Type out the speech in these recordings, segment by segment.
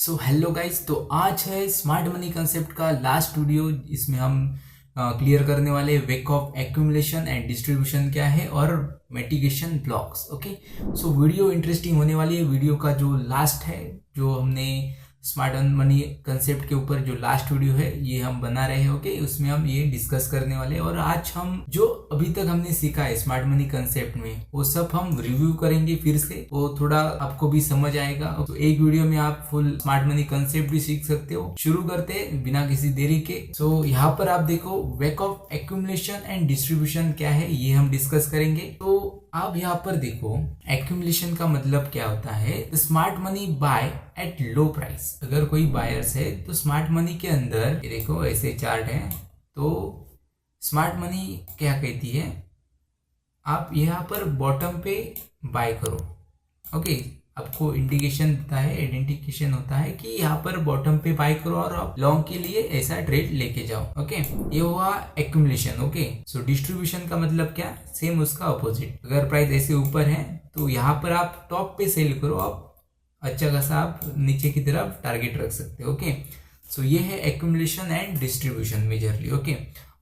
So hello guys, तो आज है स्मार्ट मनी कंसेप्ट का लास्ट वीडियो। इसमें हम क्लियर करने वाले wake of accumulation and distribution क्या है और mitigation blocks. Okay, so video interesting होने वाली है। वीडियो का जो लास्ट है, जो हमने स्मार्ट मनी कंसेप्ट के ऊपर जो लास्ट वीडियो है ये हम बना रहे हैं। ओके, उसमें हम ये डिस्कस करने वाले हैं और आज हम जो अभी तक हमने सीखा है स्मार्ट मनी कंसेप्ट में वो सब हम रिव्यू करेंगे फिर से। वो थोड़ा आपको भी समझ आएगा, तो एक वीडियो में आप फुल स्मार्ट मनी कंसेप्ट भी सीख सकते हो। शुरू करते हैं बिना किसी देरी के। सो यहाँ पर आप देखो, wake of accumulation and distribution क्या है ये हम डिस्कस करेंगे। तो आप यहाँ पर देखो, एक्यूमुलेशन का मतलब क्या होता है, smart money by at low price. अगर कोई बायर्स है तो स्मार्ट मनी के अंदर ये देखो ऐसे चार्ट है, तो स्मार्ट मनी क्या कहती है, आप यहाँ पर बॉटम पे बाय करो। ओके, आपको इंडिकेशन देता है, आइडेंटिफिकेशन होता है कि यहाँ पर बॉटम पे बाय करो और आप लॉन्ग के लिए ऐसा ट्रेड लेके जाओ। ओके, ये हुआ एक्यूमुलेशन। ओके, सो डिस्ट्रीब्यूशन का मतलब क्या, सेम उसका अपोजिट। अगर प्राइस ऐसे ऊपर है तो यहाँ पर आप टॉप पे सेल करो, आप अच्छा खासा आप नीचे की तरफ टारगेट रख सकते हो। ओके, सो ये है accumulation and distribution majorly. Okay,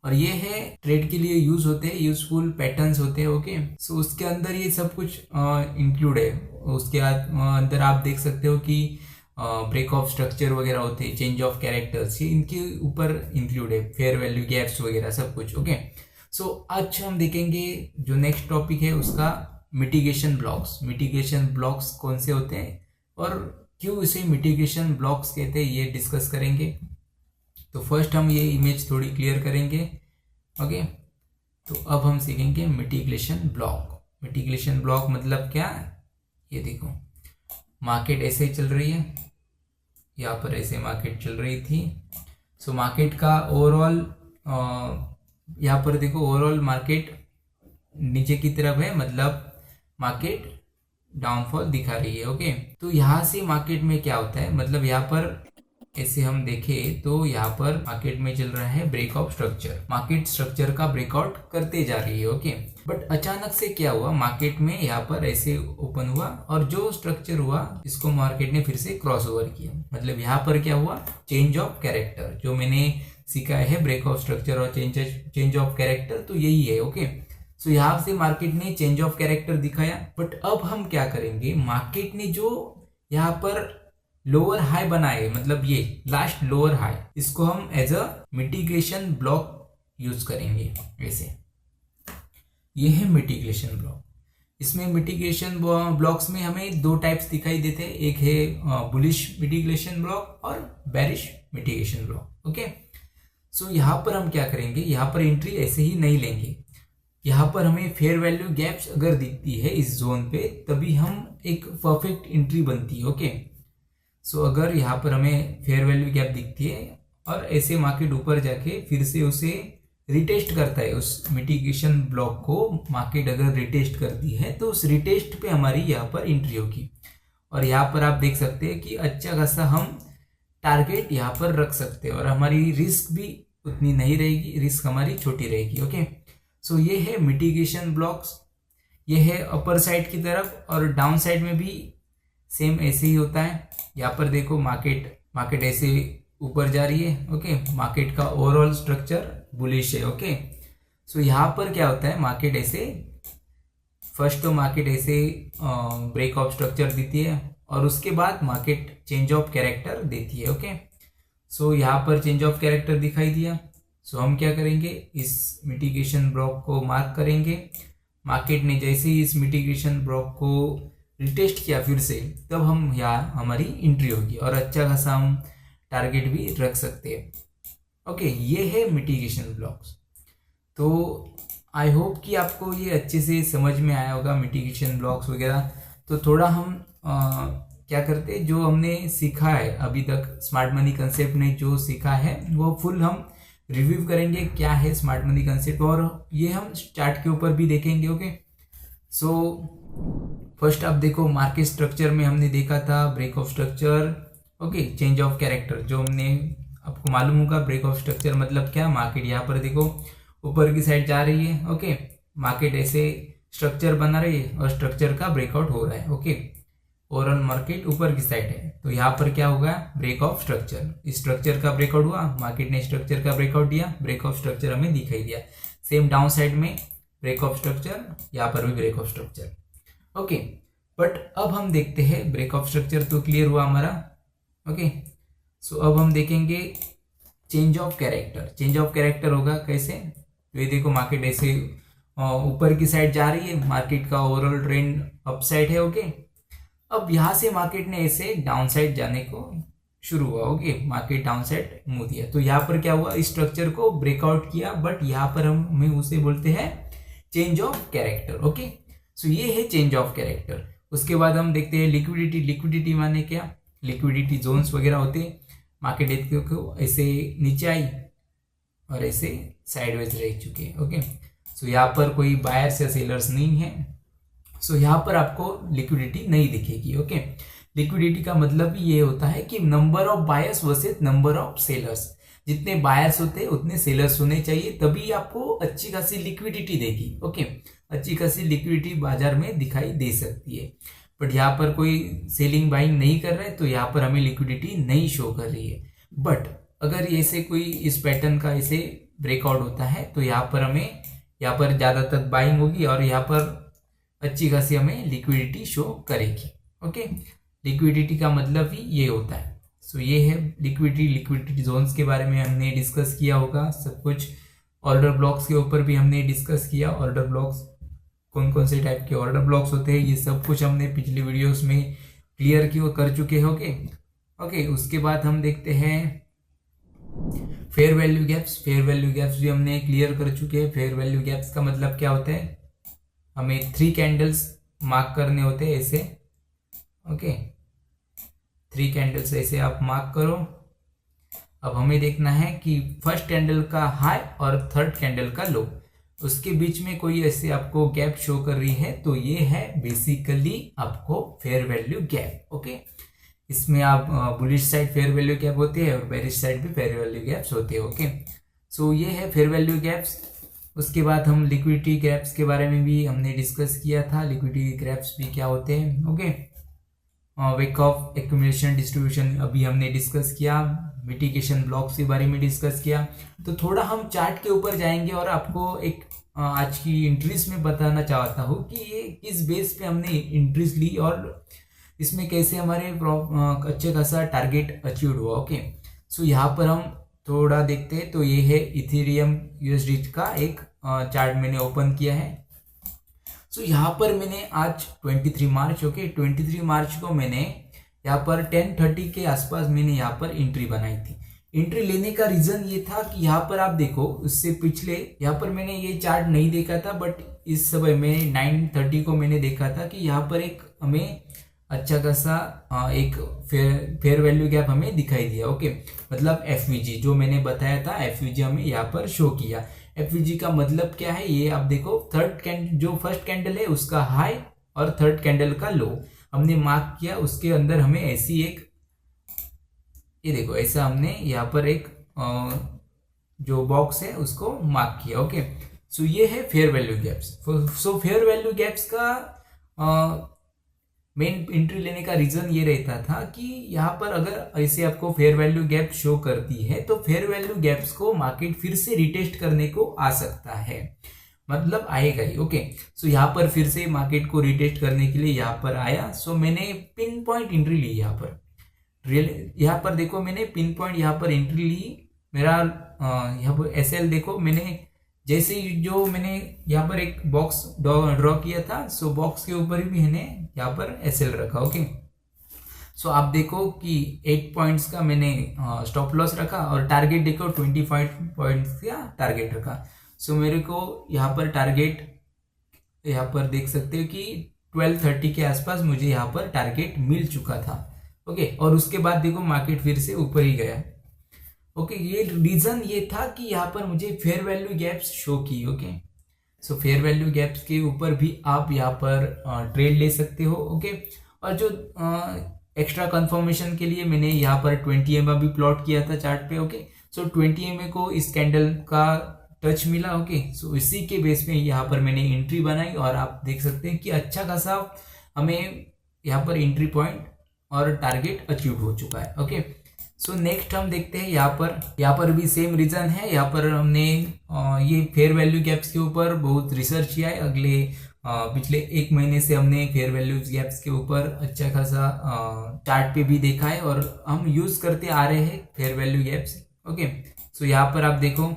और ये है ट्रेड के लिए यूज होते हैं, यूजफुल पैटर्न्स होते हैं। ओके, सो उसके अंदर ये सब कुछ इंक्लूड है। उसके अंदर आप देख सकते हो कि ब्रेक ऑफ स्ट्रक्चर वगैरह होते हैं, चेंज ऑफ कैरेक्टर्स, ये इनके ऊपर इंक्लूड है, फेयर वैल्यू गैप्स वगैरह सब कुछ। ओके, सो आज हम देखेंगे जो नेक्स्ट टॉपिक है उसका मिटिगेशन ब्लॉक्स। मिटिगेशन ब्लॉक्स कौन से होते हैं और क्यों इसे मिटिगेशन ब्लॉक्स कहते हैं ये डिस्कस करेंगे। तो फर्स्ट हम ये इमेज थोड़ी क्लियर करेंगे। ओके, तो अब हम सीखेंगे मिटिगेशन ब्लॉक। मिटिगेशन ब्लॉक मतलब क्या, ये देखो मार्केट ऐसे चल रही है, यहाँ पर ऐसे मार्केट चल रही थी। सो मार्केट का ओवरऑल यहाँ पर देखो, ओवरऑल मार्केट नीचे की तरफ है, मतलब मार्केट डाउनफॉल दिखा रही है। ओके, तो यहाँ से मार्केट में क्या होता है, मतलब यहाँ पर ऐसे हम देखें तो यहाँ पर मार्केट में चल रहा है break of structure. Market structure का ब्रेकआउट करते जा रही है। ओके, बट अचानक से क्या हुआ, मार्केट में यहाँ पर ऐसे ओपन हुआ और जो स्ट्रक्चर हुआ इसको मार्केट ने फिर से क्रॉस ओवर किया। मतलब यहाँ पर क्या हुआ, चेंज ऑफ कैरेक्टर। जो मैंने सीखा है ब्रेक ऑफ स्ट्रक्चर और चेंज ऑफ कैरेक्टर, तो यही है। ओके, सो यहाँ से मार्केट ने चेंज ऑफ कैरेक्टर दिखाया। बट अब हम क्या करेंगे, मार्केट ने जो यहाँ पर लोअर हाई बनाए, मतलब ये लास्ट लोअर हाई, इसको हम as a mitigation block use करेंगे। ऐसे ये है मिटिगेशन ब्लॉक। इसमें मिटिगेशन ब्लॉक्स में हमें दो टाइप्स दिखाई देते हैं, एक है बुलिश मिटिगेशन ब्लॉक और bearish mitigation block. Okay, so यहाँ पर हम क्या करेंगे, यहाँ पर एंट्री ऐसे ही नहीं लेंगे। यहाँ पर हमें फेयर वैल्यू गैप्स अगर दिखती है इस जोन पे, तभी हम एक परफेक्ट एंट्री बनती है। ओके, सो अगर यहाँ पर हमें फेयर वैल्यू गैप दिखती है और ऐसे मार्केट ऊपर जाके फिर से उसे रिटेस्ट करता है, उस मिटिगेशन ब्लॉक को मार्केट अगर रिटेस्ट करती है तो उस रिटेस्ट पे हमारी यहाँ पर एंट्री होगी। और यहाँ पर आप देख सकते हैं कि अच्छा खासा हम टारगेट यहाँ पर रख सकते हैं और हमारी रिस्क भी उतनी नहीं रहेगी, रिस्क हमारी छोटी रहेगी। ओके, सो ये है मिटिगेशन ब्लॉक्स। ये है अपर साइड की तरफ और डाउन साइड में भी सेम ऐसे ही होता है। यहाँ पर देखो मार्केट ऐसे ऊपर जा रही है। ओके, मार्केट का ओवरऑल स्ट्रक्चर बुलिश है। ओके, सो यहाँ पर क्या होता है, मार्केट ऐसे फर्स्ट तो मार्केट ऐसे ब्रेक ऑफ स्ट्रक्चर देती है और उसके बाद मार्केट चेंज ऑफ कैरेक्टर देती है। ओके, सो यहाँ पर चेंज ऑफ कैरेक्टर दिखाई दिया। सो हम क्या करेंगे, इस मिटिगेशन ब्लॉक को मार्क करेंगे। मार्केट ने जैसे ही इस मिटिगेशन ब्लॉक को रिटेस्ट किया फिर से, तब हम यहाँ हमारी एंट्री होगी और अच्छा खासा हम टारगेट भी रख सकते हैं। ओके, ये है मिटिगेशन ब्लॉक्स। तो आई होप कि आपको ये अच्छे से समझ में आया होगा मिटिगेशन ब्लॉक्स वगैरह। तो थोड़ा हम क्या करते हैं, जो हमने सीखा है अभी तक स्मार्ट मनी कंसेप्ट ने जो सीखा है वो फुल हम रिव्यू करेंगे, क्या है स्मार्ट मनी कंसेप्ट, और ये हम चार्ट के ऊपर भी देखेंगे। ओके, सो फर्स्ट आप देखो, मार्केट स्ट्रक्चर में हमने देखा था break of structure. Okay, change of character, जो हमने आपको मालूम होगा ब्रेक ऑफ स्ट्रक्चर मतलब क्या, मार्केट यहाँ पर देखो ऊपर की साइड जा रही है। ओके, मार्केट ऐसे स्ट्रक्चर बना रही है और स्ट्रक्चर का ब्रेकआउट हो रहा है। ओके, ओवरऑल मार्केट ऊपर की साइड है, तो यहाँ पर क्या होगा, ब्रेक ऑफ स्ट्रक्चर, स्ट्रक्चर का ब्रेकआउट हुआ, मार्केट ने स्ट्रक्चर का ब्रेकआउट दिया, ब्रेक ऑफ स्ट्रक्चर हमें दिखाई दिया। सेम डाउन साइड में ब्रेक ऑफ स्ट्रक्चर, यहाँ पर भी break of structure. Okay, but अब हम देखते हैं, ब्रेक ऑफ स्ट्रक्चर तो क्लियर हुआ हमारा। ओके, सो अब हम देखेंगे change of character. Change of character होगा कैसे, तो ये देखो मार्केट ऐसे ऊपर की साइड जा रही है, मार्केट का ओवरऑल ट्रेंड अप साइड है। ओके, अब यहाँ से मार्केट ने ऐसे डाउन साइड जाने को शुरू हुआ। ओके, मार्केट डाउन साइड मुंह दिया, तो यहाँ पर क्या हुआ, स्ट्रक्चर को ब्रेकआउट किया, बट यहाँ पर हमें उसे बोलते हैं चेंज ऑफ कैरेक्टर। ओके, सो ये है चेंज ऑफ कैरेक्टर। उसके बाद हम देखते हैं लिक्विडिटी। लिक्विडिटी माने क्या, लिक्विडिटी जोन्स वगैरह होते हैं। मार्केट देखते हो ऐसे नीचे आई और ऐसे साइडवेज रह चुके हैं। ओके, सो यहाँ पर कोई बायर्स या सेलर्स नहीं है, सो यहाँ पर आपको लिक्विडिटी नहीं दिखेगी। ओके, लिक्विडिटी का मतलब ये होता है कि number of buyers versus number of sellers. जितने बायर्स होते हैं उतने सेलर्स होने चाहिए, तभी आपको अच्छी खासी लिक्विडिटी देगी। ओके, अच्छी खासी लिक्विडिटी बाजार में दिखाई दे सकती है, बट यहाँ पर कोई सेलिंग बाइंग नहीं कर रहा है, तो यहाँ पर हमें लिक्विडिटी नहीं शो कर रही है। बट अगर ऐसे कोई इस पैटर्न का ऐसे ब्रेकआउट होता है, तो यहाँ पर हमें यहाँ पर ज्यादातर बाइंग होगी और यहाँ पर अच्छी खासी हमें लिक्विडिटी शो करेगी। ओके, लिक्विडिटी का मतलब ही ये होता है। सो ये है लिक्विडिटी जोन्स के बारे में हमने डिस्कस किया होगा सब कुछ। ऑर्डर ब्लॉक्स के ऊपर भी हमने डिस्कस किया, ऑर्डर ब्लॉक्स कौन कौन से टाइप के ऑर्डर ब्लॉक्स होते हैं, ये सब कुछ हमने पिछली वीडियोस में क्लियर कर चुके हो। ओके, उसके बाद हम देखते हैं fair value gaps. Fair value gaps भी हमने क्लियर कर चुके हैं। फेयर वैल्यू गैप्स का मतलब क्या होता है, हमें 3 कैंडल्स मार्क करने होते हैं ऐसे। ओके, 3 कैंडल्स ऐसे आप मार्क करो। अब हमें देखना है कि फर्स्ट कैंडल का हाई और थर्ड कैंडल का लो, उसके बीच में कोई ऐसे आपको गैप शो कर रही है, तो ये है बेसिकली आपको फेयर वैल्यू गैप। ओके, इसमें आप bullish side fair value gap होते हैं और बेरिश साइड भी फेयर वैल्यू गैप्स होते हैं। ओके, सो ये है फेयर वैल्यू गैप्स। उसके बाद हम लिक्विडिटी गैप्स के बारे में भी हमने डिस्कस किया था, लिक्विडिटी गैप्स भी क्या होते हैं। Okay, wake of accumulation distribution अभी हमने डिस्कस किया, मिटिगेशन ब्लॉक्स के बारे में डिस्कस किया। तो थोड़ा हम चार्ट के ऊपर जाएंगे और आपको एक आज की एंट्रीज में बताना चाहता हूँ कि ये किस बेस पे हमने एंट्रीज ली और इसमें कैसे हमारे अच्छे खासा टारगेट अचीव हुआ। ओके, सो यहाँ पर हम थोड़ा देखते हैं, तो ये है इथेरियम यूएसडी का एक चार्ट मैंने ओपन किया है। सो यहाँ पर मैंने आज 23 मार्च, ओके 23 मार्च को मैंने यहाँ पर 10:30 के आसपास मैंने यहाँ पर एंट्री बनाई थी। एंट्री लेने का रीजन ये था कि यहाँ पर आप देखो, उससे पिछले यहाँ पर मैंने ये चार्ट नहीं देखा था, बट इस समय में 9:30 को मैंने देखा था कि यहाँ पर एक हमें अच्छा खासा एक फेयर वैल्यू गैप हमें दिखाई दिया। ओके, मतलब एफवीजी जो मैंने बताया था, एफवीजी हमें यहाँ पर शो किया। एफवीजी का मतलब क्या है, ये आप देखो जो फर्स्ट कैंडल है उसका हाई और थर्ड कैंडल का लो हमने मार्क किया, उसके अंदर हमें ऐसी एक, ये देखो ऐसा हमने यहाँ पर एक जो बॉक्स है उसको मार्क किया। ओके, सो ये है fair value gaps. So fair value gaps का मेन एंट्री लेने का रीजन ये रहता था कि यहाँ पर अगर ऐसे आपको फेयर वैल्यू गैप शो करती है, तो फेयर वैल्यू गैप्स को मार्केट फिर से रिटेस्ट करने को आ सकता है, मतलब आएगा ही। ओके, सो यहाँ पर फिर से मार्केट को रिटेस्ट करने के लिए यहाँ पर आया। सो मैंने पिन पॉइंट एंट्री ली यहाँ पर। यहाँ पर देखो मैंने पिन पॉइंट यहाँ पर एंट्री ली। मेरा यहाँ पर एसएल देखो, मैंने जैसे ही जो मैंने यहाँ पर एक बॉक्स ड्रॉ किया था, सो बॉक्स के ऊपर भी मैंने यहाँ पर एसएल रखा। ओके, सो आप देखो कि 8 पॉइंट्स का मैंने स्टॉप लॉस रखा और टारगेट देखो 25 पॉइंट्स का टारगेट रखा। सो मेरे को यहाँ पर टारगेट यहाँ पर देख सकते हो कि 12:30 के आसपास मुझे यहाँ पर टारगेट मिल चुका था। ओके, और उसके बाद देखो मार्केट फिर से ऊपर ही गया। ओके, ये रीजन ये था कि यहाँ पर मुझे फेयर वैल्यू गैप्स शो की। Okay, so fair value gaps के ऊपर भी आप यहाँ पर ट्रेड ले सकते हो। ओके, और जो एक्स्ट्रा कंफर्मेशन के लिए मैंने यहाँ पर 20 EMA भी प्लॉट किया था चार्ट पे। ओके, सो 20 EMA को इस कैंडल का टच मिला। ओके, सो इसी के बेस पे यहाँ पर मैंने एंट्री बनाई और आप देख सकते हैं कि अच्छा खासा हमें यहाँ पर एंट्री पॉइंट और टारगेट अचीव हो चुका है। ओके, सो नेक्स्ट हम देखते हैं यहाँ पर भी सेम रीजन है। यहाँ पर हमने ये फेयर वैल्यू गैप्स के ऊपर बहुत रिसर्च किया है। पिछले 1 महीने से हमने फेयर वैल्यू गैप्स के ऊपर अच्छा खासा चार्ट पे भी देखा है और हम यूज करते आ रहे हैं fair value gaps. Okay, so यहाँ पर आप देखो,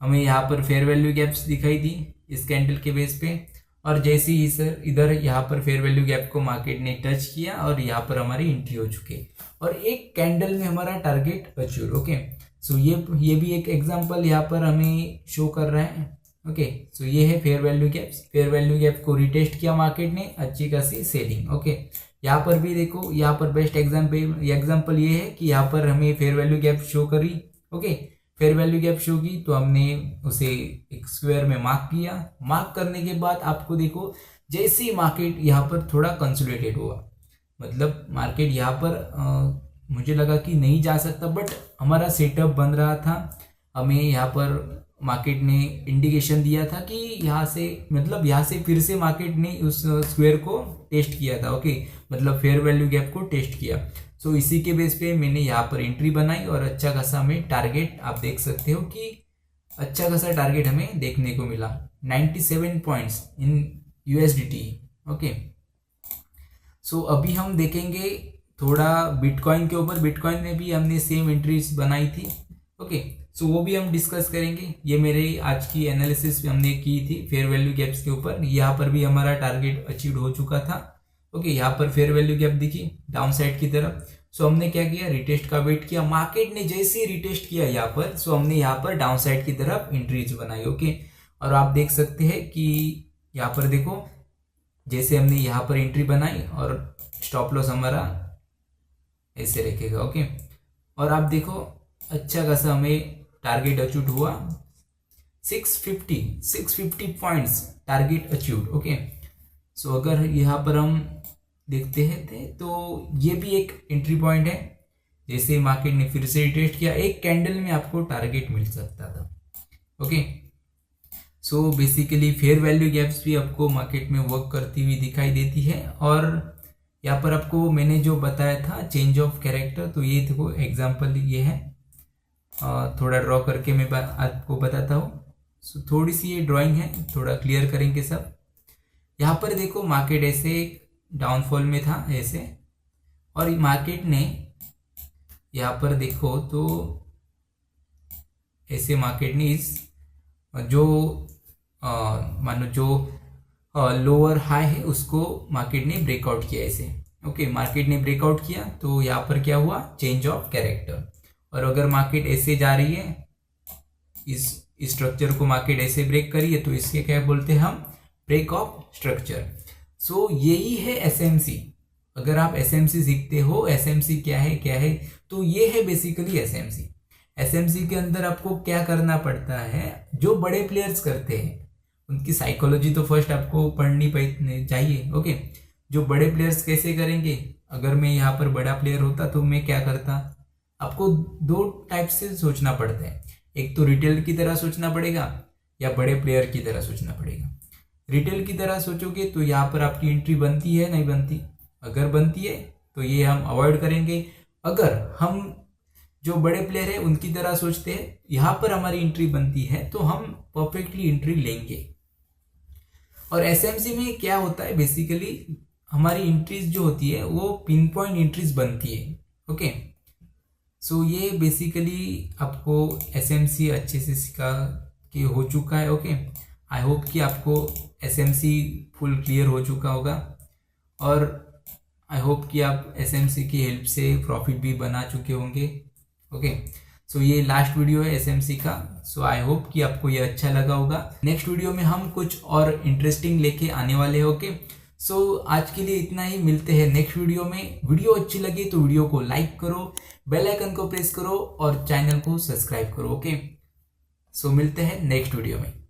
हमें यहाँ पर फेयर वैल्यू गैप्स दिखाई दी इस कैंडल के बेस पे, और जैसे ही सर इधर यहाँ पर फेयर वैल्यू गैप को मार्केट ने टच किया और यहाँ पर हमारी एंट्री हो चुकी है और एक कैंडल में हमारा टारगेट अचीव। ओके, सो ये भी एक एग्जांपल यहाँ पर हमें शो कर रहा है। ओके, सो ये है fair value gaps. Fair value gap को रिटेस्ट किया मार्केट ने, अच्छी खासी सेलिंग। ओके, यहाँ पर भी देखो, यहाँ पर बेस्ट एग्जाम्पल ये है कि यहाँ पर हमें फेयर वैल्यू गैप शो करी। Okay, fair value gap show की तो हमने उसे एक स्क्वायर में मार्क किया। मार्क करने के बाद आपको देखो, जैसे ही मार्केट यहाँ पर थोड़ा कंसोलिडेटेड हुआ, मतलब मार्केट यहाँ पर मुझे लगा कि नहीं जा सकता, बट हमारा सेटअप बन रहा था। हमें यहाँ पर मार्केट ने इंडिकेशन दिया था कि यहाँ से फिर से मार्केट ने उस स्क्वायर को टेस्ट किया था। ओके, मतलब फेयर वैल्यू गैप को टेस्ट किया। सो इसी के बेस पे मैंने यहाँ पर एंट्री बनाई और अच्छा खासा हमें टारगेट, आप देख सकते हो कि अच्छा खासा टारगेट हमें देखने को मिला, 97 पॉइंट्स इन USDT। ओके, सो अभी हम देखेंगे थोड़ा बिटकॉइन के ऊपर। बिटकॉइन में भी हमने सेम एंट्रीज बनाई थी। ओके, सो वो भी हम डिस्कस करेंगे। ये मेरे आज की एनालिसिस हमने की थी फेयर वैल्यू गैप्स के ऊपर। यहाँ पर भी हमारा टारगेट अचीव हो चुका था। ओके, यहाँ पर फेयर वैल्यू गैप दिखी डाउन साइड की तरफ। सो हमने क्या किया, रिटेस्ट का वेट किया। मार्केट ने जैसे ही रिटेस्ट किया यहाँ पर, सो हमने यहाँ पर डाउन साइड की तरफ एंट्रीज बनाई। ओके, और आप देख सकते हैं कि यहाँ पर देखो, जैसे हमने यहाँ पर एंट्री बनाई और स्टॉप लॉस हमारा ऐसे रखेगा। ओके, और आप देखो अच्छा खासा हमें टारगेट अचीव हुआ, 650 पॉइंट्स टारगेट अचीव। ओके, सो अगर यहाँ पर हम देखते हैं तो ये भी एक एंट्री पॉइंट है। जैसे मार्केट ने फिर से रिटेस्ट किया, एक कैंडल में आपको टारगेट मिल सकता था। Okay, so basically fair value gaps भी आपको मार्केट में वर्क करती हुई दिखाई देती है। और यहाँ पर आपको मैंने जो बताया था चेंज ऑफ कैरेक्टर, तो ये देखो एग्जांपल ये है। थोड़ा ड्रॉ करके मैं आपको बताता हूँ। सो थोड़ी सी ये ड्राइंग है, थोड़ा क्लियर करेंगे सब। यहाँ पर देखो, मार्केट ऐसे डाउनफॉल में था ऐसे, और मार्केट ने यहाँ पर देखो तो ऐसे मार्केट ने इस जो मानो जो लोअर हाई है उसको मार्केट ने ब्रेकआउट किया ऐसे। ओके, मार्केट ने ब्रेकआउट किया तो यहाँ पर क्या हुआ, चेंज ऑफ कैरेक्टर। और अगर मार्केट ऐसे जा रही है, इस स्ट्रक्चर को मार्केट ऐसे ब्रेक करी है, तो इसके क्या बोलते हैं हम, ब्रेक ऑफ स्ट्रक्चर। सो यही है एसएमसी। अगर आप एसएमसी सीखते हो, एसएमसी क्या है, तो ये है बेसिकली एसएमसी। एसएमसी के अंदर आपको क्या करना पड़ता है, जो बड़े प्लेयर्स करते हैं उनकी साइकोलॉजी तो फर्स्ट आपको पढ़नी चाहिए। ओके, जो बड़े प्लेयर्स कैसे करेंगे, अगर मैं यहाँ पर बड़ा प्लेयर होता तो मैं क्या करता, आपको 2 टाइप से सोचना पड़ता है। एक तो रिटेल की तरह सोचना पड़ेगा या बड़े प्लेयर की तरह सोचना पड़ेगा। रिटेल की तरह सोचोगे तो यहाँ पर आपकी एंट्री बनती है नहीं बनती, अगर बनती है तो ये हम अवॉइड करेंगे। अगर हम जो बड़े प्लेयर है उनकी तरह सोचते हैं, यहाँ पर हमारी एंट्री बनती है, तो हम परफेक्टली एंट्री लेंगे। और एसएमसी में क्या होता है, बेसिकली हमारी एंट्रीज जो होती है वो पिन पॉइंट एंट्रीज बनती है। ओके, सो ये बेसिकली आपको एसएमसी अच्छे से सिखा के हो चुका है। ओके, आई होप कि आपको एसएमसी फुल क्लियर हो चुका होगा, और आई होप कि आप एसएमसी की हेल्प से प्रॉफिट भी बना चुके होंगे। ओके, सो ये लास्ट वीडियो है एसएमसी का। सो आई होप कि आपको ये अच्छा लगा होगा। नेक्स्ट वीडियो में हम कुछ और इंटरेस्टिंग लेके आने वाले हैं। ओके, सो आज के लिए इतना ही, मिलते हैं नेक्स्ट वीडियो में। वीडियो अच्छी लगी तो वीडियो को लाइक करो, बेल आइकन को प्रेस करो और चैनल को सब्सक्राइब करो। ओके, सो मिलते हैं नेक्स्ट वीडियो में।